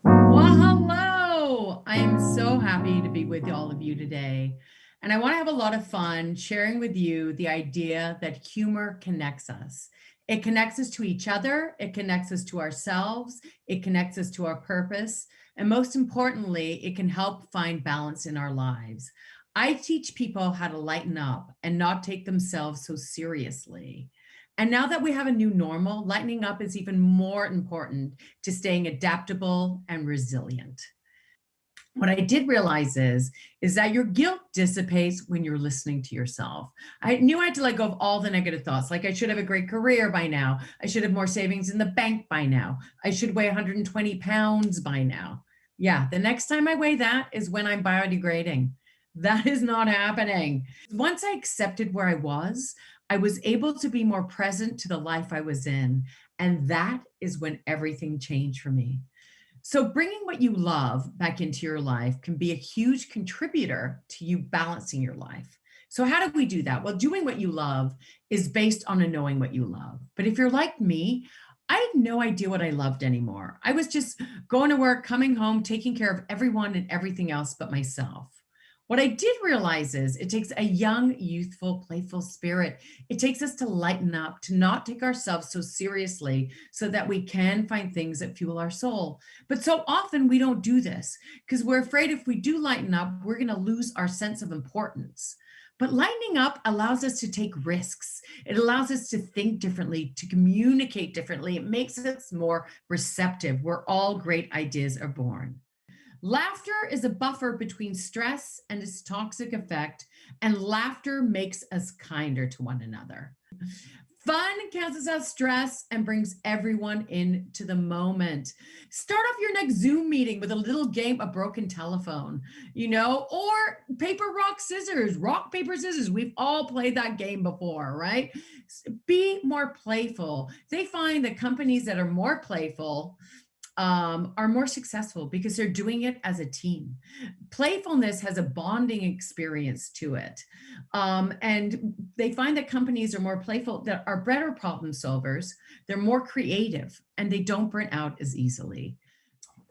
Well, hello. I am so happy to be with all of you today. And I want to have a lot of fun sharing with you the idea that humor connects us. It connects us to each other, it connects us to ourselves, it connects us to our purpose, and most importantly, it can help find balance in our lives. I teach people how to lighten up and not take themselves so seriously. And now that we have a new normal, lightening up is even more important to staying adaptable and resilient. What I did realize is that your guilt dissipates when you're listening to yourself. I knew I had to let go of all the negative thoughts, like I should have a great career by now. I should have more savings in the bank by now. I should weigh 120 pounds by now. Yeah, the next time I weigh that is when I'm biodegrading. That is not happening. Once I accepted where I was able to be more present to the life I was in. And that is when everything changed for me. So, bringing what you love back into your life can be a huge contributor to you balancing your life. So, how do we do that? Well, doing what you love is based on a knowing what you love. But if you're like me, I had no idea what I loved anymore. I was just going to work, coming home, taking care of everyone and everything else but myself. What I did realize is it takes a young, youthful, playful spirit. It takes us to lighten up, to not take ourselves so seriously so that we can find things that fuel our soul. But so often we don't do this because we're afraid if we do lighten up, we're going to lose our sense of importance. But lightening up allows us to take risks. It allows us to think differently, to communicate differently. It makes us more receptive, where all great ideas are born. Laughter is a buffer between stress and its toxic effect, and laughter makes us kinder to one another. Fun cancels out stress and brings everyone into the moment. Start off your next Zoom meeting with a little game of broken telephone, or paper, rock, paper, scissors. We've all played that game before, right? Be more playful. They find that companies that are more playful are more successful because they're doing it as a team. Playfulness has a bonding experience to it. And they find that companies are more playful, that are better problem solvers, they're more creative, and they don't burn out as easily.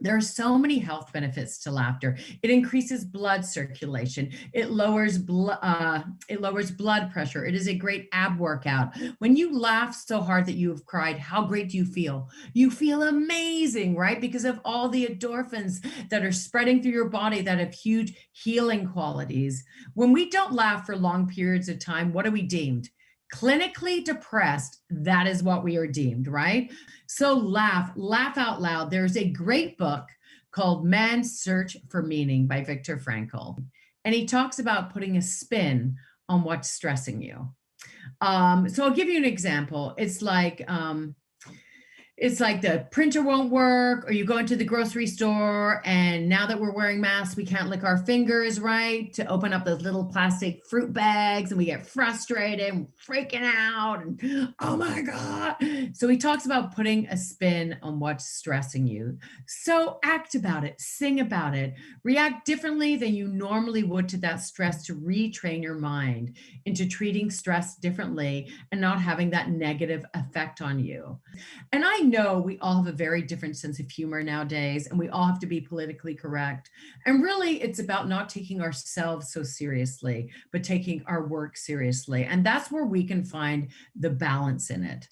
There are so many health benefits to laughter. It increases blood circulation. It lowers blood pressure. It is a great ab workout. When you laugh so hard that you have cried, how great do you feel? You feel amazing, right? Because of all the endorphins that are spreading through your body that have huge healing qualities. When we don't laugh for long periods of time, what are we deemed? Clinically depressed. That is what we are deemed, right? So laugh out loud. There's a great book called Man's Search for Meaning by Viktor Frankl. And he talks about putting a spin on what's stressing you. So I'll give you an example. It's like the printer won't work, or you go into the grocery store, and now that we're wearing masks, we can't lick our fingers right to open up those little plastic fruit bags, and we get frustrated and freaking out, and oh my God. So he talks about putting a spin on what's stressing you. So act about it, sing about it, react differently than you normally would to that stress to retrain your mind into treating stress differently and not having that negative effect on you. And I know we all have a very different sense of humor nowadays, and we all have to be politically correct. And really, it's about not taking ourselves so seriously, but taking our work seriously. And that's where we can find the balance in it.